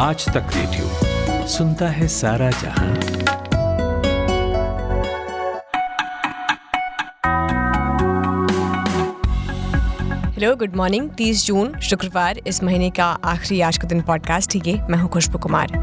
आज तक रेडियो सुनता है सारा जहां। Hello, good morning. 30 जून शुक्रवार, इस महीने का आखिरी आज का दिन पॉडकास्ट है ये। मैं हूं खुशबू कुमार।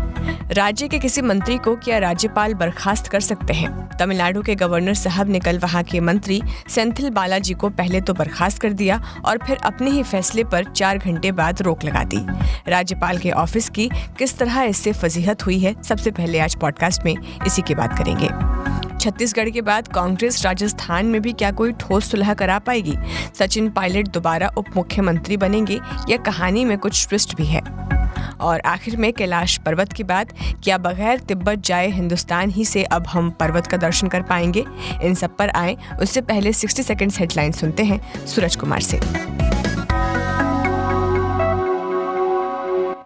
राज्य के किसी मंत्री को क्या राज्यपाल बर्खास्त कर सकते हैं? तमिलनाडु के गवर्नर साहब ने कल वहां के मंत्री सेंथिल बालाजी को पहले तो बर्खास्त कर दिया और फिर अपने ही फैसले पर 4 घंटे बाद रोक लगा दी। राज्यपाल के ऑफिस की किस तरह इससे फजीहत हुई है, सबसे पहले आज पॉडकास्ट में इसी की बात करेंगे। छत्तीसगढ़ के बाद कांग्रेस राजस्थान में भी क्या कोई ठोस सुलह करा पाएगी? सचिन पायलट दोबारा उप मुख्यमंत्री बनेंगे या कहानी में कुछ ट्विस्ट भी है? और आखिर में कैलाश पर्वत की बात, क्या बगैर तिब्बत जाए हिंदुस्तान ही से अब हम पर्वत का दर्शन कर पाएंगे? इन सब पर आए उससे पहले 60 सेकंड्स हेडलाइन सुनते हैं सूरज कुमार से।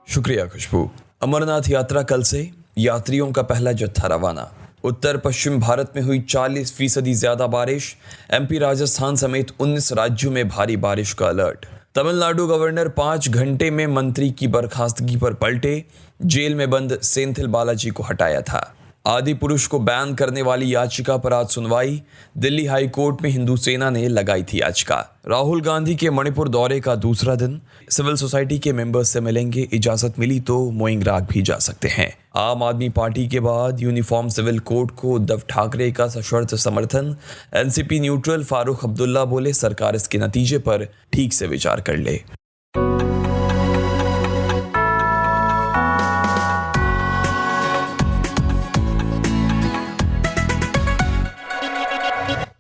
शुक्रिया खुशबू। अमरनाथ यात्रा कल से, यात्रियों का पहला जत्था रवाना। उत्तर पश्चिम भारत में हुई 40% ज्यादा बारिश। एमपी राजस्थान समेत 19 राज्यों में भारी बारिश का अलर्ट। तमिलनाडु गवर्नर 5 घंटे में मंत्री की बर्खास्तगी पर पलटे। जेल में बंद सेंथिल बालाजी को हटाया था। आदि पुरुष को बैन करने वाली याचिका पर आज सुनवाई। दिल्ली हाई कोर्ट में हिंदू सेना ने लगाई थी याचिका। राहुल गांधी के मणिपुर दौरे का दूसरा दिन। सिविल सोसाइटी के मेंबर्स से मिलेंगे, इजाजत मिली तो मोइंगराग भी जा सकते हैं। आम आदमी पार्टी के बाद यूनिफॉर्म सिविल कोड को उद्धव ठाकरे का सशर्त समर्थन। एनसीपी न्यूट्रल फारूक अब्दुल्ला बोले, सरकार इसके नतीजे पर ठीक से विचार कर ले।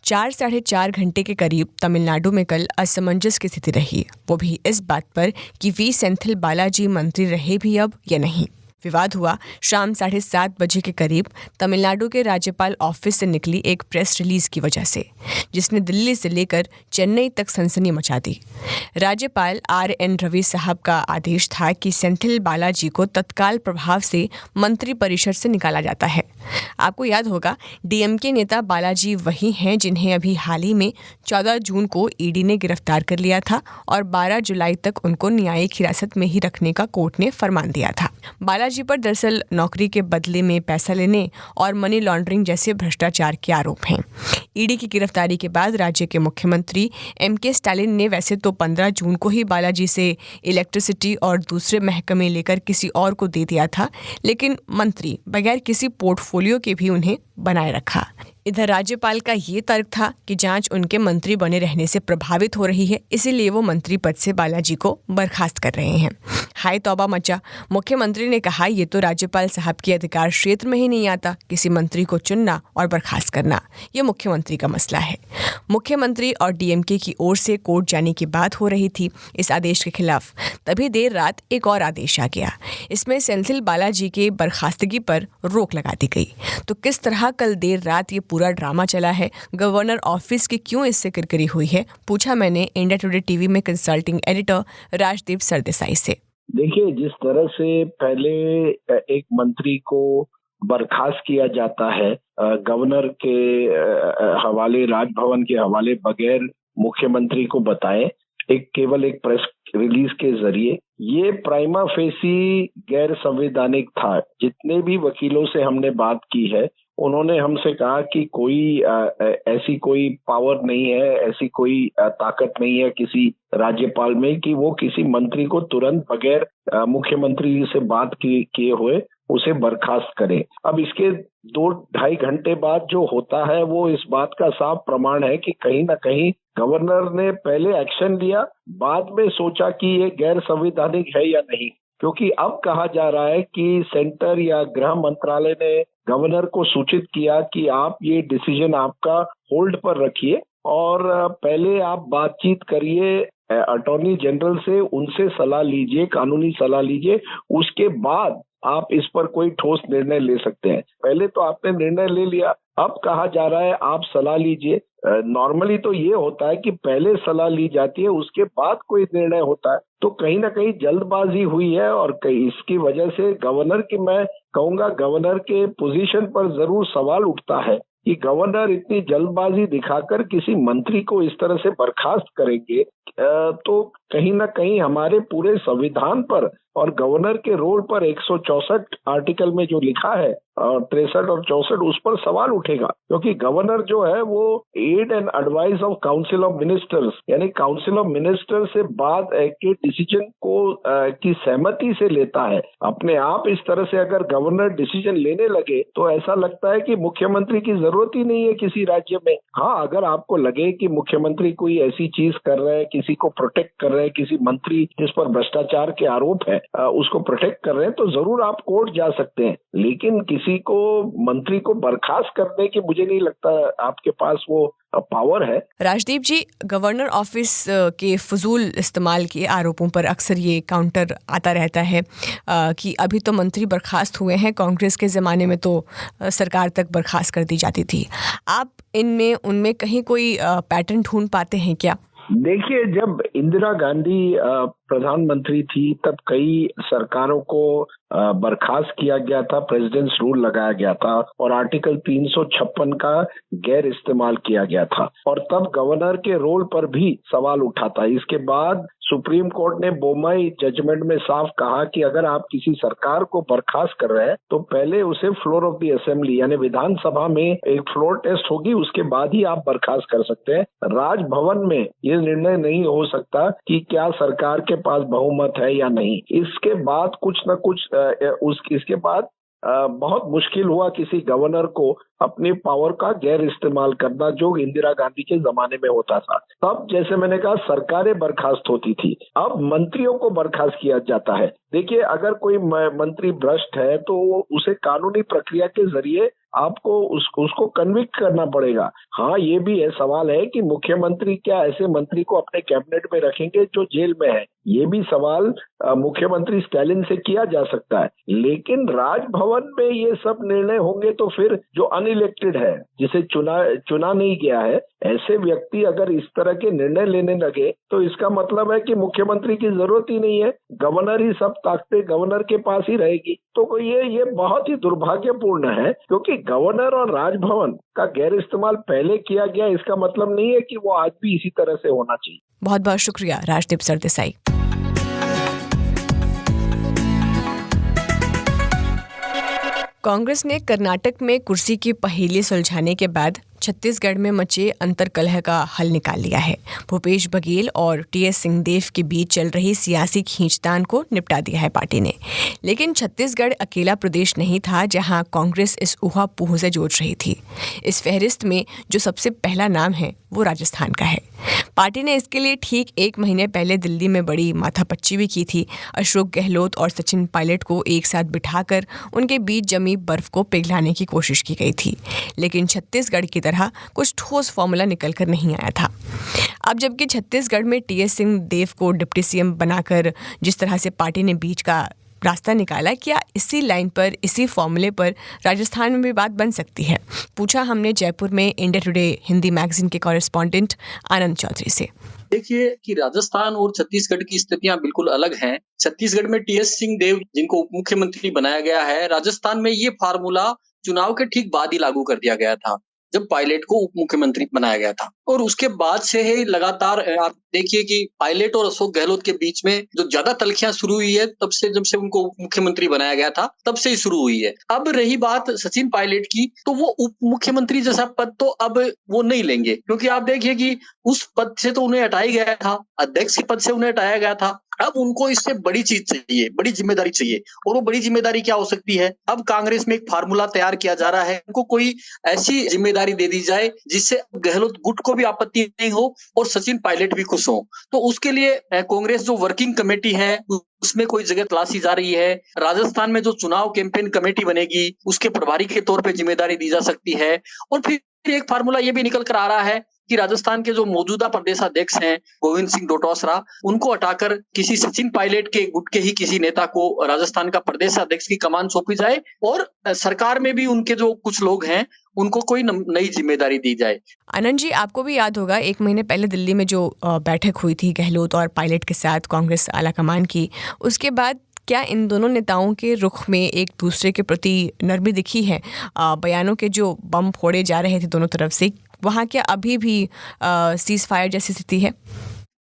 4-4.5 घंटे के करीब तमिलनाडु में कल असमंजस की स्थिति रही, वो भी इस बात पर कि वी सेंथिल बालाजी मंत्री रहे भी अब या नहीं। विवाद हुआ शाम 7:30 बजे के करीब तमिलनाडु के राज्यपाल ऑफिस से निकली एक प्रेस रिलीज की वजह से, जिसने दिल्ली से लेकर चेन्नई तक सनसनी मचा दी। राज्यपाल RN रवि साहब का आदेश था कि सेंथिल बालाजी को तत्काल प्रभाव से मंत्री परिषद से निकाला जाता है। आपको याद होगा, DMK नेता बालाजी वही हैं जिन्हें अभी हाल ही में 14 जून को ED ने गिरफ्तार कर लिया था और 12 जुलाई तक उनको न्यायिक हिरासत में ही रखने का कोर्ट ने फरमान दिया था। बालाजी पर दरअसल नौकरी के बदले में पैसा लेने और मनी लॉन्ड्रिंग जैसे भ्रष्टाचार के आरोप हैं। ED की गिरफ्तारी के बाद राज्य के मुख्यमंत्री MK स्टालिन ने वैसे तो 15 जून को ही बालाजी से इलेक्ट्रिसिटी और दूसरे महकमे लेकर किसी और को दे दिया था, लेकिन मंत्री बगैर किसी पोर्टफोलियो के भी उन्हें बनाए रखा। इधर राज्यपाल का ये तर्क था कि जांच उनके मंत्री बने रहने से प्रभावित हो रही है, इसीलिए वो मंत्री पद से बालाजी को बर्खास्त कर रहे हैं। हाय तौबा मचा। मुख्यमंत्री ने कहा, ये तो राज्यपाल साहब के अधिकार क्षेत्र में ही नहीं आता, किसी मंत्री को चुनना और बर्खास्त करना ये मुख्यमंत्री का मसला है। मुख्यमंत्री और DMK की ओर से कोर्ट जाने की बात हो रही थी इस आदेश के खिलाफ। तभी देर रात एक और आदेश आ गया। इसमें सेंथिल बालाजी के बर्खास्तगी पर रोक लगा दी गई। तो किस तरह कल देर रात ये पूरा ड्रामा चला है, गवर्नर ऑफिस की क्यों इससे किरकिरी हुई है, पूछा मैंने इंडिया टुडे टीवी में कंसल्टिंग एडिटर राजदीप सरदेसाई से। देखिए, जिस तरह से पहले एक मंत्री को बर्खास्त किया जाता है गवर्नर के हवाले, राजभवन के हवाले, बगैर मुख्यमंत्री को बताए, केवल एक प्रेस रिलीज के जरिए, ये प्राइमा फेसी गैर संवैधानिक था। जितने भी वकीलों से हमने बात की है, उन्होंने हमसे कहा कि कोई ऐसी कोई पावर नहीं है, ऐसी कोई ताकत नहीं है किसी राज्यपाल में कि वो किसी मंत्री को तुरंत बगैर मुख्यमंत्री से बात किए हुए उसे बर्खास्त करे। अब इसके 2-2.5 घंटे बाद जो होता है वो इस बात का साफ प्रमाण है कि कहीं ना कहीं गवर्नर ने पहले एक्शन लिया, बाद में सोचा कि ये गैर संवैधानिक है या नहीं। क्योंकि अब कहा जा रहा है कि सेंटर या गृह मंत्रालय ने गवर्नर को सूचित किया कि आप ये डिसीजन आपका होल्ड पर रखिए और पहले आप बातचीत करिए अटॉर्नी जनरल से, उनसे सलाह लीजिए, कानूनी सलाह लीजिए, उसके बाद आप इस पर कोई ठोस निर्णय ले सकते हैं। पहले तो आपने निर्णय ले लिया, अब कहा जा रहा है आप सलाह लीजिए। नॉर्मली तो ये होता है कि पहले सलाह ली जाती है, उसके बाद कोई निर्णय होता है। तो कहीं ना कहीं जल्दबाजी हुई है और इसकी वजह से गवर्नर की, मैं कहूंगा गवर्नर के पोजीशन पर जरूर सवाल उठता है कि गवर्नर इतनी जल्दबाजी दिखाकर किसी मंत्री को इस तरह से बर्खास्त करेंगे, तो कहीं ना कहीं हमारे पूरे संविधान पर और गवर्नर के रोल पर 164 आर्टिकल में जो लिखा है और 63 और 64 उस पर सवाल उठेगा, क्योंकि गवर्नर जो है वो aid and advice of council of ministers यानी काउंसिल ऑफ मिनिस्टर्स से बात के डिसीजन को की सहमति से लेता है। अपने आप इस तरह से अगर गवर्नर डिसीजन लेने लगे तो ऐसा लगता है कि मुख्यमंत्री की जरूरत ही नहीं है किसी राज्य में। हाँ, अगर आपको लगे कि मुख्यमंत्री कोई ऐसी चीज कर रहे हैं, किसी को प्रोटेक्ट कर रहे हैं, किसी मंत्री जिस पर भ्रष्टाचार के आरोप है उसको प्रोटेक्ट कर रहे हैं, तो जरूर आप कोर्ट जा सकते हैं। लेकिन किसी को मंत्री को बर्खास्त करने की मुझे नहीं लगता आपके पास वो पावर है। राजदीप जी, गवर्नर ऑफिस के फजूल इस्तेमाल के आरोपों पर अक्सर ये काउंटर आता रहता है कि अभी तो मंत्री बर्खास्त हुए हैं, कांग्रेस के ज़माने में तो सरकार तक बर्खास्त कर दी जाती थी। आप इनमें उनमें कहीं कोई पैटर्न ढूंढ पाते हैं क्या? देखिए, जब इंदिरा गांधी प्रधानमंत्री थी तब कई सरकारों को बर्खास्त किया गया था, प्रेसिडेंट्स रूल लगाया गया था और आर्टिकल 356 का गैर इस्तेमाल किया गया था और तब गवर्नर के रोल पर भी सवाल उठा था। इसके बाद सुप्रीम कोर्ट ने बोमई जजमेंट में साफ कहा कि अगर आप किसी सरकार को बर्खास्त कर रहे हैं तो पहले उसे फ्लोर ऑफ द असेंबली यानी विधानसभा में एक फ्लोर टेस्ट होगी, उसके बाद ही आप बर्खास्त कर सकते हैं। राजभवन में ये निर्णय नहीं हो सकता कि क्या सरकार के पास बहुमत है या नहीं। इसके बाद कुछ न कुछ इसके बाद बहुत मुश्किल हुआ किसी गवर्नर को अपनी पावर का गैर इस्तेमाल करना, जो इंदिरा गांधी के जमाने में होता था। तब जैसे मैंने कहा सरकारें बर्खास्त होती थी, अब मंत्रियों को बर्खास्त किया जाता है। देखिए, अगर कोई मंत्री भ्रष्ट है तो उसे कानूनी प्रक्रिया के जरिए आपको उसको कन्विक्ट करना पड़ेगा। हाँ, ये भी है, सवाल है कि मुख्यमंत्री क्या ऐसे मंत्री को अपने कैबिनेट में रखेंगे जो जेल में है। ये भी सवाल मुख्यमंत्री स्टालिन से किया जा सकता है। लेकिन राजभवन में ये सब निर्णय होंगे तो फिर जो अनइलेक्टेड है, जिसे चुना नहीं गया है, ऐसे व्यक्ति अगर इस तरह के निर्णय लेने लगे तो इसका मतलब है कि मुख्यमंत्री की जरूरत ही नहीं है, गवर्नर ही सब ताकतें गवर्नर के पास ही रहेगी। तो ये बहुत ही दुर्भाग्यपूर्ण है, क्योंकि गवर्नर और राजभवन का गैर इस्तेमाल पहले किया गया, इसका मतलब नहीं है कि वो आज भी इसी तरह से होना चाहिए। बहुत बहुत शुक्रिया राजदीप सरदेसाई। कांग्रेस ने कर्नाटक में कुर्सी की पहेली सुलझाने के बाद छत्तीसगढ़ में मचे अंतर्कलह का हल निकाल लिया है। भूपेश बघेल और टीएस सिंहदेव के बीच चल रही सियासी खींचतान को निपटा दिया है पार्टी ने। लेकिन छत्तीसगढ़ अकेला प्रदेश नहीं था जहां कांग्रेस इस ऊहा-पोह से जोड़ रही थी। इस फहरिस्त में जो सबसे पहला नाम है वो राजस्थान का है। पार्टी ने इसके लिए ठीक 1 महीने पहले दिल्ली में बड़ी माथापच्ची भी की थी। अशोक गहलोत और सचिन पायलट को एक साथ बिठाकर उनके बीच जमी बर्फ को पिघलाने की कोशिश की गई थी, लेकिन छत्तीसगढ़ की तरह कुछ ठोस फॉर्मूला निकल कर नहीं आया था। अब जबकि छत्तीसगढ़ में टीएस सिंहदेव को डिप्टी सीएम बनाकर जिस तरह से पार्टी ने बीच का रास्ता निकाला, क्या इसी लाइन पर, इसी फॉर्मूले पर राजस्थान में भी बात बन सकती है? पूछा हमने जयपुर में इंडिया टुडे हिंदी मैगजीन के कॉरेस्पॉन्डेंट आनंद चौधरी से। देखिए कि राजस्थान और छत्तीसगढ़ की स्थितियां बिल्कुल अलग हैं। छत्तीसगढ़ में टीएस सिंहदेव जिनको उप मुख्यमंत्री बनाया गया है, राजस्थान में ये फार्मूला चुनाव के ठीक बाद ही लागू कर दिया गया था, जब पायलट को उप मुख्यमंत्री बनाया गया था। और उसके बाद से ही लगातार आप देखिए कि पायलट और अशोक गहलोत के बीच में जो ज्यादा तलखियां शुरू हुई है, तब से जब से उनको उप मुख्यमंत्री बनाया गया था तब से ही शुरू हुई है। अब रही बात सचिन पायलट की, तो वो उप मुख्यमंत्री जैसा पद तो अब वो नहीं लेंगे, क्योंकि आप देखिए कि उस पद से तो उन्हें हटाया गया था, अध्यक्ष के पद से उन्हें हटाया गया था। अब उनको इससे बड़ी चीज चाहिए, बड़ी जिम्मेदारी चाहिए। और वो बड़ी जिम्मेदारी क्या हो सकती है? अब कांग्रेस में एक फार्मूला तैयार किया जा रहा है, उनको कोई ऐसी जिम्मेदारी दे दी जाए जिससे गहलोत गुट को भी आपत्ति नहीं हो और सचिन पायलट भी खुश हो। तो उसके लिए कांग्रेस जो वर्किंग कमेटी है उसमें कोई जगह तलाशी जा रही है। राजस्थान में जो चुनाव कैंपेन कमेटी बनेगी उसके प्रभारी के तौर पर जिम्मेदारी दी जा सकती है। और फिर एक फार्मूला ये भी निकल कर आ रहा है कि राजस्थान के जो मौजूदा प्रदेशाध्यक्ष हैं गोविंद सिंह डोटासरा, उनको हटाकर किसी सचिन पायलट के गुट के ही किसी नेता को राजस्थान का प्रदेशाध्यक्ष की कमान सौंपी जाए और सरकार में भी उनके जो कुछ लोग हैं उनको कोई नई जिम्मेदारी दी जाए। आनंद जी, आपको भी याद होगा 1 महीने पहले दिल्ली में जो बैठक हुई थी गहलोत और पायलट के साथ कांग्रेस आलाकमान की, उसके बाद क्या इन दोनों नेताओं के रुख में एक दूसरे के प्रति नरमी दिखी है? बयानों के जो बम फोड़े जा रहे थे दोनों तरफ से, वहाँ क्या अभी भी सीज फायर जैसी स्थिति है?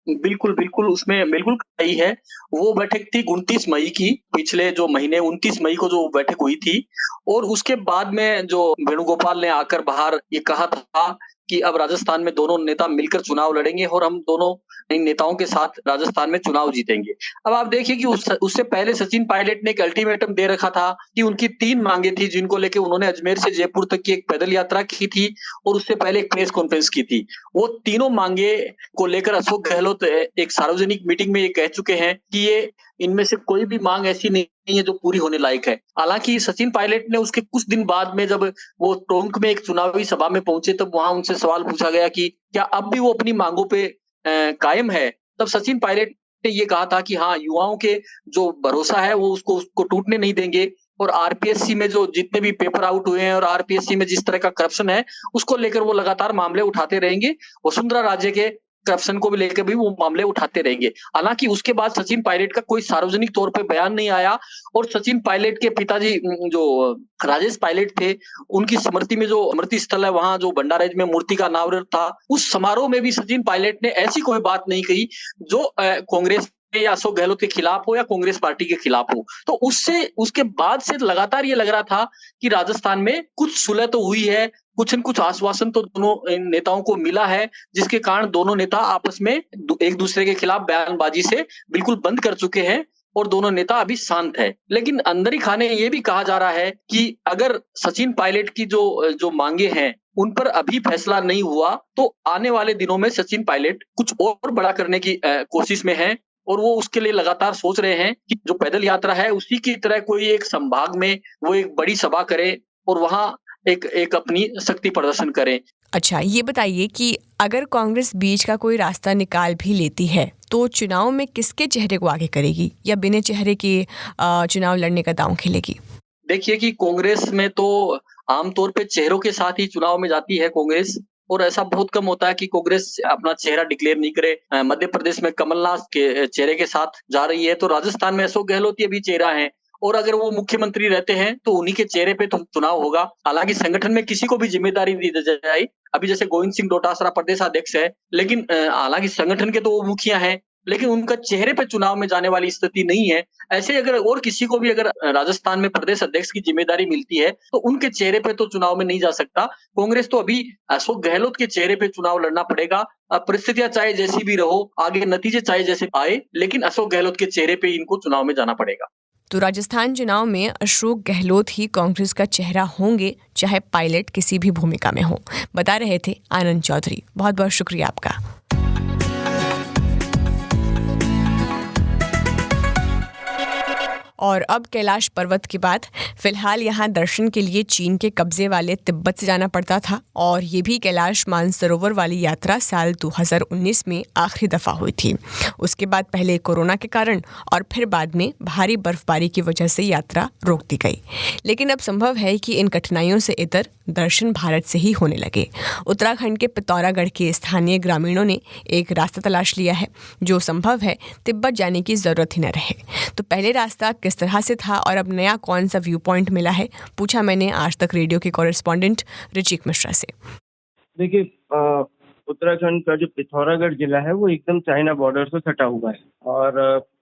बिल्कुल, बिल्कुल, उसमें बिल्कुल सही है। वो बैठक थी 29 मई की, पिछले जो महीने 29 मई को जो बैठक हुई थी और उसके बाद में जो वेणुगोपाल ने आकर बाहर ये कहा था कि अब राजस्थान में दोनों नेता मिलकर चुनाव लड़ेंगे और हम दोनों इन नेताओं के साथ राजस्थान में चुनाव जीतेंगे। अब आप देखिए कि उससे पहले सचिन पायलट ने एक अल्टीमेटम दे रखा था कि उनकी 3 मांगे थी जिनको लेके उन्होंने अजमेर से जयपुर तक की एक पैदल यात्रा की थी और उससे पहले एक प्रेस कॉन्फ्रेंस की थी। वो तीनों मांगे को लेकर अशोक गहलोत एक सार्वजनिक मीटिंग में ये कह चुके हैं कि ये इनमें से कोई भी मांग ऐसी नहीं है जो पूरी होने लायक है। हालांकि सचिन पायलट ने उसके कुछ दिन बाद में जब वो टोंक में एक चुनावी सभा में पहुंचे तब वहां उनसे सवाल पूछा गया कि क्या अब भी वो अपनी मांगों पे कायम है। तब सचिन पायलट ने ये कहा था कि हाँ, युवाओं के जो भरोसा है वो उसको टूटने नहीं देंगे और आरपीएससी में जो जितने भी पेपर आउट हुए हैं और आरपीएससी में जिस तरह का करप्शन है उसको लेकर वो लगातार मामले उठाते रहेंगे। वसुंधरा राजे के करप्शन को भी लेकर भी वो मामले उठाते रहेंगे। हालांकि उसके बाद सचिन पायलट का कोई सार्वजनिक तौर पे बयान नहीं आया और सचिन पायलट के पिताजी जो राजेश पायलट थे उनकी स्मृति में जो स्मृति स्थल है वहां जो भंडारेज में मूर्ति का अनावरण था उस समारोह में भी सचिन पायलट ने ऐसी कोई बात नहीं कही जो कांग्रेस या अशोक गहलोत के खिलाफ हो या कांग्रेस पार्टी के खिलाफ हो। तो उसके बाद से लगातार ये लग रहा था कि राजस्थान में कुछ सुलह तो हुई है, कुछ न कुछ आश्वासन तो दोनों नेताओं को मिला है जिसके कारण दोनों नेता आपस में एक दूसरे के खिलाफ बयानबाजी से बिल्कुल बंद कर चुके हैं और दोनों नेता अभी शांत है। लेकिन अंदर ही खाने ये भी कहा जा रहा है कि अगर सचिन पायलट की जो मांगे हैं उन पर अभी फैसला नहीं हुआ तो आने वाले दिनों में सचिन पायलट कुछ और बड़ा करने की कोशिश में है और वो उसके लिए लगातार सोच रहे हैं कि जो पैदल यात्रा है उसी की तरह कोई एक संभाग में वो एक बड़ी सभा करे और वहां एक अपनी शक्ति प्रदर्शन करें। अच्छा, ये बताइए कि अगर कांग्रेस बीच का कोई रास्ता निकाल भी लेती है तो चुनाव में किसके चेहरे को आगे करेगी या बिना चेहरे के चुनाव लड़ने का दांव खेलेगी? देखिए कि कांग्रेस में तो आमतौर पे चेहरों के साथ ही चुनाव में जाती है कांग्रेस और ऐसा बहुत कम होता है कि कांग्रेस अपना चेहरा डिक्लेयर नहीं करे। मध्य प्रदेश में कमलनाथ के चेहरे के साथ जा रही है तो राजस्थान में अशोक गहलोत ये भी चेहरा है और अगर वो मुख्यमंत्री रहते हैं तो उन्हीं के चेहरे पे तो चुनाव होगा। हालांकि संगठन में किसी को भी जिम्मेदारी दी जाए, अभी जैसे गोविंद सिंह डोटासरा प्रदेश अध्यक्ष है लेकिन हालांकि संगठन के तो वो मुखिया हैं लेकिन उनका चेहरे पे चुनाव में जाने वाली स्थिति नहीं है। ऐसे अगर और किसी को भी अगर राजस्थान में प्रदेश अध्यक्ष की जिम्मेदारी मिलती है तो उनके चेहरे पे तो चुनाव में नहीं जा सकता। कांग्रेस तो अभी अशोक गहलोत के चेहरे पे चुनाव लड़ना पड़ेगा। परिस्थितियां चाहे जैसी भी रहो, आगे नतीजे चाहे जैसे आए, लेकिन अशोक गहलोत के चेहरे पे इनको चुनाव में जाना पड़ेगा। तो राजस्थान चुनाव में अशोक गहलोत ही कांग्रेस का चेहरा होंगे, चाहे पायलट किसी भी भूमिका में हो। बता रहे थे आनंद चौधरी। बहुत बहुत शुक्रिया आपका। और अब कैलाश पर्वत की बात। फिलहाल यहाँ दर्शन के लिए चीन के कब्जे वाले तिब्बत से जाना पड़ता था और ये भी कैलाश मानसरोवर वाली यात्रा साल 2019 में आखिरी दफ़ा हुई थी। उसके बाद पहले कोरोना के कारण और फिर बाद में भारी बर्फबारी की वजह से यात्रा रोक दी गई। लेकिन अब संभव है कि इन कठिनाइयों से इतर दर्शन भारत से ही होने लगे। उत्तराखंड के पिथौरागढ़ के स्थानीय ग्रामीणों ने एक रास्ता तलाश लिया है जो संभव है तिब्बत जाने की ज़रूरत ही न रहे। तो पहले रास्ता किस तरह से था और अब नया कौन सा व्यू पॉइंट मिला है, पूछा मैंने आज तक रेडियो के कॉरेस्पॉन्डेंट ऋचिक मिश्रा से। देखिए, उत्तराखंड का जो पिथौरागढ़ जिला है वो एकदम चाइना बॉर्डर से सटा हुआ है और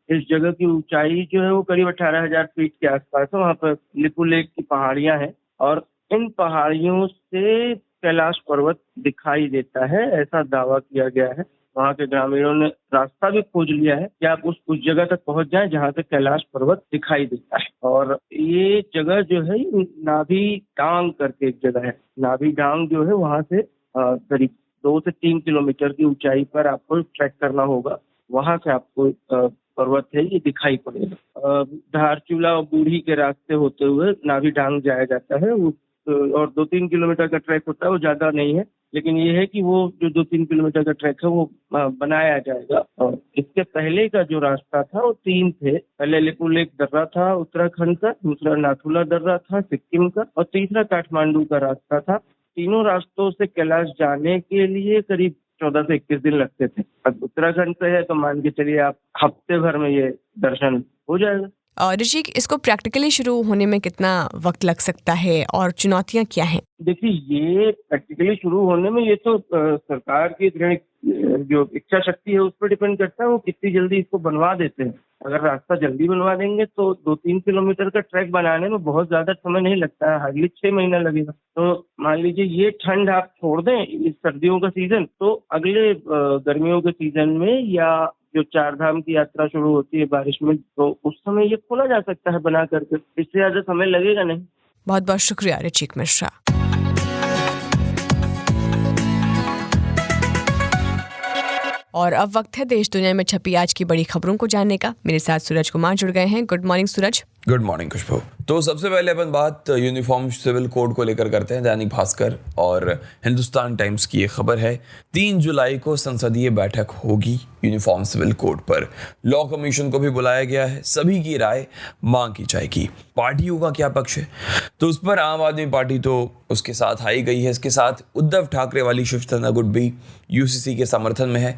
इस जगह की ऊंचाई जो है वो करीब 18,000 फीट के आसपास है। वहाँ पर लिपू लेक की पहाड़ियां हैं और इन पहाड़ियों से कैलाश पर्वत दिखाई देता है, ऐसा दावा किया गया है। वहाँ के ग्रामीणों ने रास्ता भी खोज लिया है कि आप उस जगह तक पहुंच जाएं जहाँ से कैलाश पर्वत दिखाई देता है। और ये जगह जो है नाभी डांग करके एक जगह है। नाभी डांग जो है वहाँ से करीब 2 से 3 किलोमीटर की ऊंचाई पर आपको ट्रैक करना होगा। वहाँ से आपको पर्वत है ये दिखाई पड़ेगा। धारचूला और बूढ़ी के रास्ते होते हुए नाभी डांग जाया जाता है और 2-3 किलोमीटर का ट्रैक होता है, वो ज्यादा नहीं है। लेकिन ये है कि वो जो 2-3 किलोमीटर का ट्रैक है वो बनाया जाएगा। और इसके पहले का जो रास्ता था वो 3 थे। पहले लिपू लेक दर्रा था उत्तराखंड का, दूसरा नाथुला दर्रा था सिक्किम का और तीसरा काठमांडू का रास्ता था। तीनों रास्तों से कैलाश जाने के लिए करीब 14 से 21 दिन लगते थे। अब उत्तराखंड से है तो मान के चलिए आप हफ्ते भर में ये दर्शन हो जाएगा। ऋषिक, इसको प्रैक्टिकली शुरू होने में कितना वक्त लग सकता है और चुनौतियां क्या हैं? देखिए, ये प्रैक्टिकली शुरू होने में ये तो सरकार की दृढ़ जो इच्छा शक्ति है उस पर डिपेंड करता है, वो कितनी जल्दी इसको बनवा देते हैं। अगर रास्ता जल्दी बनवा देंगे तो 2-3 किलोमीटर का ट्रैक बनाने में बहुत ज्यादा समय नहीं लगता है, हार्डली 6 महीना लगेगा। तो मान लीजिए ये ठंड आप छोड़ दें इस सर्दियों का सीजन, तो अगले गर्मियों के सीजन में या जो 4 धाम की यात्रा शुरू होती है बारिश में, तो उस समय ये खोला जा सकता है बना करके, इससे ज्यादा समय लगेगा नहीं। बहुत बहुत शुक्रिया ऋषिक मिश्रा। और अब वक्त है देश दुनिया में छपी आज की बड़ी खबरों को जानने का। मेरे साथ सूरज कुमार जुड़ गए हैं। गुड मॉर्निंग सूरज। गुड मॉर्निंग खुशबू। तो सबसे पहले अपन बात यूनिफॉर्म सिविल कोड को लेकर करते हैं। दैनिक भास्कर और हिंदुस्तान टाइम्स की ये खबर है, 3 जुलाई को संसदीय बैठक होगी यूनिफॉर्म सिविल कोड पर। लॉ कमीशन को भी बुलाया गया है, सभी की राय मांगी जाएगी। पार्टियों का क्या पक्ष है, तो उस पर आम आदमी पार्टी तो उसके साथ आई गई है। इसके साथ उद्धव ठाकरे वाली शिवसेना गुट भी यूसीसी के समर्थन में है।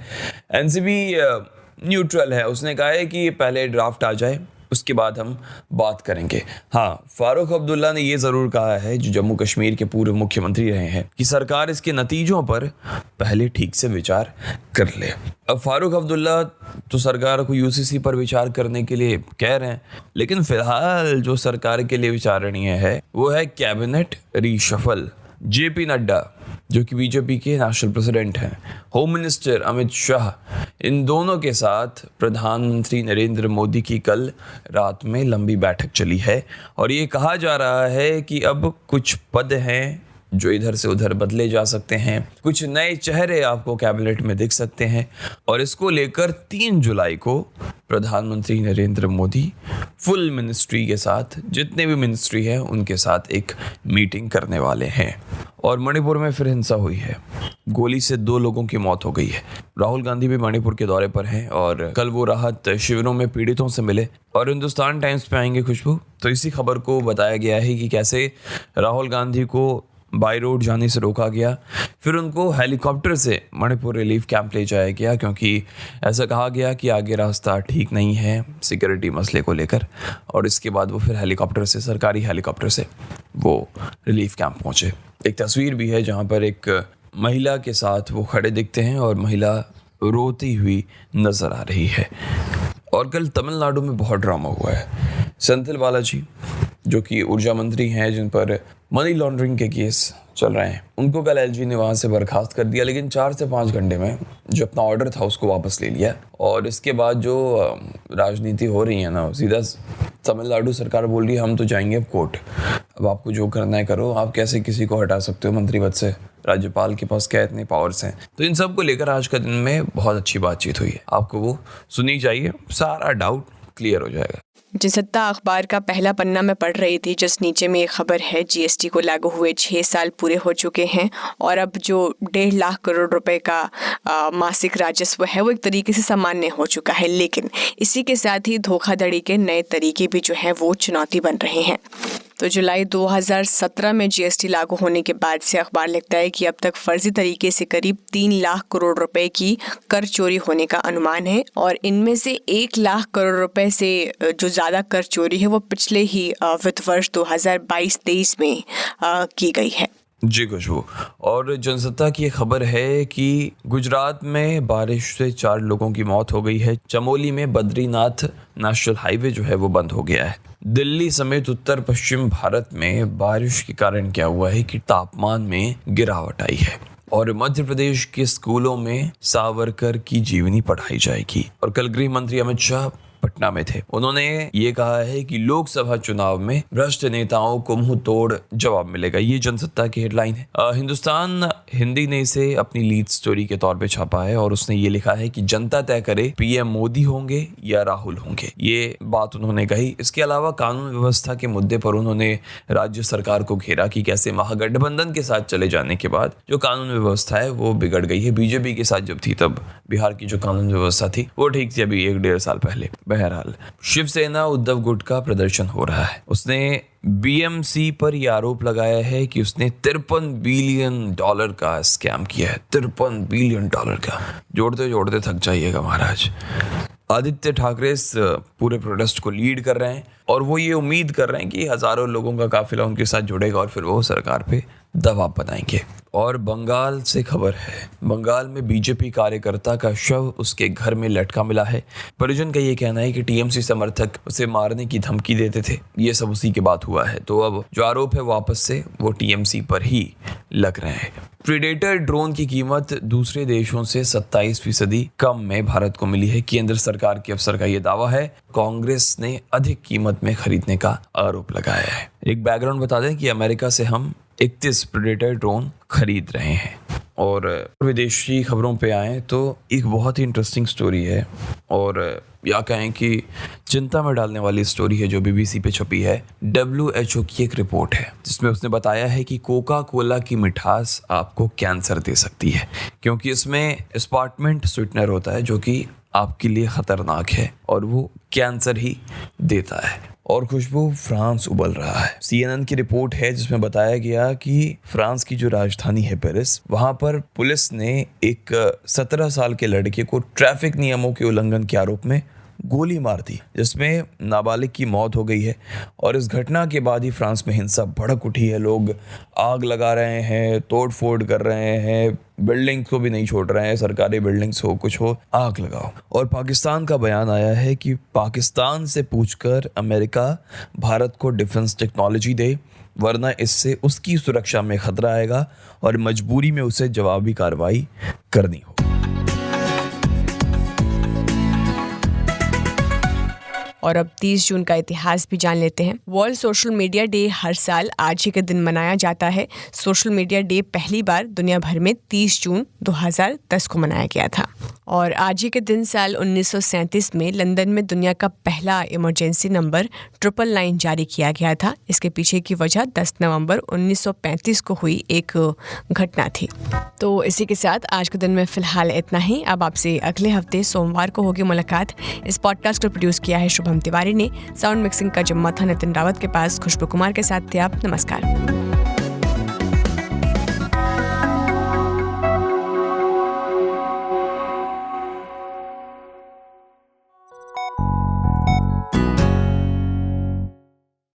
एनसीपी न्यूट्रल है, उसने कहा है कि पहले ड्राफ्ट आ जाए उसके बाद हम बात करेंगे। हाँ, फारूक अब्दुल्ला ने ये ज़रूर कहा है, जो जम्मू कश्मीर के पूर्व मुख्यमंत्री रहे हैं, कि सरकार इसके नतीजों पर पहले ठीक से विचार कर ले। अब फारूक अब्दुल्ला तो सरकार को यूसीसी पर विचार करने के लिए कह रहे हैं, लेकिन फिलहाल जो सरकार के लिए विचारणीय है वो है कैबिनेट रीशफल। जेपी नड्डा जो कि बीजेपी के नेशनल प्रेसिडेंट हैं, होम मिनिस्टर अमित शाह, इन दोनों के साथ प्रधानमंत्री नरेंद्र मोदी की कल रात में लंबी बैठक चली है। और ये कहा जा रहा है कि अब कुछ पद हैं जो इधर से उधर बदले जा सकते हैं, कुछ नए चेहरे आपको कैबिनेट में दिख सकते हैं। और इसको लेकर 3 जुलाई को प्रधानमंत्री नरेंद्र मोदी फुल मिनिस्ट्री के साथ, जितने भी मिनिस्ट्री है उनके साथ एक मीटिंग करने वाले हैं। और मणिपुर में फिर हिंसा हुई है, गोली से 2 लोगों की मौत हो गई है। राहुल गांधी भी मणिपुर के दौरे पर हैं और कल वो राहत शिविरों में पीड़ितों से मिले। और हिंदुस्तान टाइम्स पे आएंगे खुशबू, तो इसी खबर को बताया गया है कि कैसे राहुल गांधी को बाई रोड जाने से रोका गया, फिर उनको हेलीकॉप्टर से मणिपुर रिलीफ कैंप ले जाया गया, क्योंकि ऐसा कहा गया कि आगे रास्ता ठीक नहीं है सिक्योरिटी मसले को लेकर। और इसके बाद वो फिर हेलीकॉप्टर से, सरकारी हेलीकॉप्टर से वो रिलीफ कैंप पहुंचे। एक तस्वीर भी है जहां पर एक महिला के साथ वो खड़े दिखते हैं और महिला रोती हुई नजर आ रही है। और कल तमिलनाडु में बहुत ड्रामा हुआ है। सेंथिल बालाजी जो कि ऊर्जा मंत्री हैं, जिन पर मनी लॉन्ड्रिंग के केस चल रहे हैं, उनको कल एलजी ने वहाँ से बर्खास्त कर दिया, लेकिन 4 से 5 घंटे में जो अपना ऑर्डर था उसको वापस ले लिया। और इसके बाद जो राजनीति हो रही है ना, सीधा तमिलनाडु सरकार बोल रही है हम तो जाएंगे अब कोर्ट, अब आपको जो करना है करो, आप कैसे किसी को हटा सकते हो मंत्री पद से, राज्यपाल के पास क्या इतने पावर्स हैं। तो इन सब को लेकर आज का दिन में बहुत अच्छी बातचीत हुई है, आपको वो सुनी चाहिए, सारा डाउट क्लियर हो जाएगा। जनसत्ता अखबार का पहला पन्ना में पढ़ रही थी, जिस नीचे में एक खबर है, जीएसटी को लागू हुए 6 साल पूरे हो चुके हैं और अब जो 1.5 लाख करोड़ रुपए का मासिक राजस्व है वो एक तरीके से सामान्य हो चुका है। लेकिन इसी के साथ ही धोखाधड़ी के नए तरीके भी जो हैं वो चुनौती बन रहे हैं। तो जुलाई 2017 में जीएसटी लागू होने के बाद से अखबार लिखता है कि अब तक फर्जी तरीके से करीब 3 लाख करोड़ रुपए की कर चोरी होने का अनुमान है और इनमें से 1 लाख करोड़ रुपए से जो ज़्यादा कर चोरी है वो पिछले ही वित्त वर्ष 2022-23 में की गई है। जी खुशबू, और जनसत्ता की खबर है कि गुजरात में बारिश से 4 लोगों की मौत हो गई है। चमोली में बद्रीनाथ नेशनल हाईवे जो है वो बंद हो गया है। दिल्ली समेत उत्तर पश्चिम भारत में बारिश के कारण क्या हुआ है कि तापमान में गिरावट आई है। और मध्य प्रदेश के स्कूलों में सावरकर की जीवनी पढ़ाई जाएगी। और कल गृह मंत्री अमित शाह पटना में थे, उन्होंने ये कहा है कि लोकसभा चुनाव में भ्रष्ट नेताओं को मुंह तोड़ जवाब मिलेगा। ये जनसत्ता की हेडलाइन है। हिंदुस्तान हिंदी ने इसे अपनी लीड स्टोरी के तौर पे छापा है और उसने ये लिखा है कि जनता तय करे पीएम मोदी होंगे या राहुल होंगे, ये बात उन्होंने कही। इसके अलावा कानून व्यवस्था के मुद्दे पर उन्होंने राज्य सरकार को घेरा कि कैसे महागठबंधन के साथ चले जाने के बाद जो कानून व्यवस्था है वो बिगड़ गई है। बीजेपी के साथ जब थी तब बिहार की जो कानून व्यवस्था थी वो ठीक थी, अभी 1-1.5 साल पहले। बहरहाल शिवसेना उद्धव गुट का प्रदर्शन हो रहा है। उसने बीएमसी पर यह आरोप लगाया है कि उसने $53 बिलियन का स्कैम किया है। $53 बिलियन का, जोड़ते जोड़ते थक जाइएगा महाराज। आदित्य ठाकरे इस पूरे प्रोटेस्ट को लीड कर रहे हैं और वो ये उम्मीद कर रहे हैं कि हजारों लोगों का काफिला उनके साथ जुड़ेगा और फिर वो सरकार पे दबाव बनाएंगे। और बंगाल से खबर है, बंगाल में बीजेपी कार्यकर्ता का शव उसके घर में लटका मिला है। परिजन का ये कहना है कि टीएमसी समर्थक उसे मारने की धमकी देते थे। ये सब उसी के बाद हुआ है, तो अब जो आरोप है वापस से वो टीएमसी पर ही लग रहे हैं। प्रीडेटर ड्रोन की कीमत दूसरे देशों से 27% कम में भारत को मिली है। केंद्र सरकार के अफसर का ये दावा है। कांग्रेस ने अधिक कीमत में खरीदने का आरोप लगाया है। एक बैकग्राउंड बता दें कि अमेरिका से हम 31 प्रीडेटर ड्रोन खरीद रहे हैं। और विदेशी खबरों पे आए तो एक बहुत ही इंटरेस्टिंग स्टोरी है और या कहें कि चिंता में डालने वाली स्टोरी है जो बीबीसी पे छपी है। WHO की एक रिपोर्ट है जिसमें उसने बताया है कि कोका कोला की मिठास आपको कैंसर दे सकती है, क्योंकि इसमें एस्पार्टमेंट स्वीटनर होता है जो कि आपके लिए खतरनाक है और वो कैंसर ही देता है। और खुशबू फ्रांस उबल रहा है। CNN की रिपोर्ट है जिसमें बताया गया कि फ्रांस की जो राजधानी है पेरिस, वहां पर पुलिस ने एक 17 साल के लड़के को ट्रैफिक नियमों के उल्लंघन के आरोप में गोली मार दी, जिसमें नाबालिग की मौत हो गई है। और इस घटना के बाद ही फ्रांस में हिंसा भड़क उठी है। लोग आग लगा रहे हैं, तोड़ फोड़ कर रहे हैं, बिल्डिंग को भी नहीं छोड़ रहे हैं, सरकारी बिल्डिंग्स हो कुछ हो, आग लगाओ। और पाकिस्तान का बयान आया है कि पाकिस्तान से पूछकर अमेरिका भारत को डिफेंस टेक्नोलॉजी दे, वरना इससे उसकी सुरक्षा में खतरा आएगा और मजबूरी में उसे जवाबी कार्रवाई करनी हो। और अब 30 जून का इतिहास भी जान लेते हैं। वर्ल्ड सोशल मीडिया डे हर साल आज ही के दिन मनाया जाता है। सोशल मीडिया डे पहली बार दुनिया भर में 30 जून 2010 को मनाया गया था। और आज ही के दिन साल 1937 में लंदन में दुनिया का पहला इमरजेंसी नंबर 999 जारी किया गया था। इसके पीछे की वजह 10 नवंबर 1935 को हुई एक घटना थी। तो इसी के साथ आज के दिन में फिलहाल इतना ही। अब आपसे अगले हफ्ते सोमवार को होगी मुलाकात। इस पॉडकास्ट को प्रोड्यूस किया है शुभम तिवारी ने। साउंड मिक्सिंग का जिम्मा था नितिन रावत के पास। खुशबू कुमार के साथ थे आप। नमस्कार।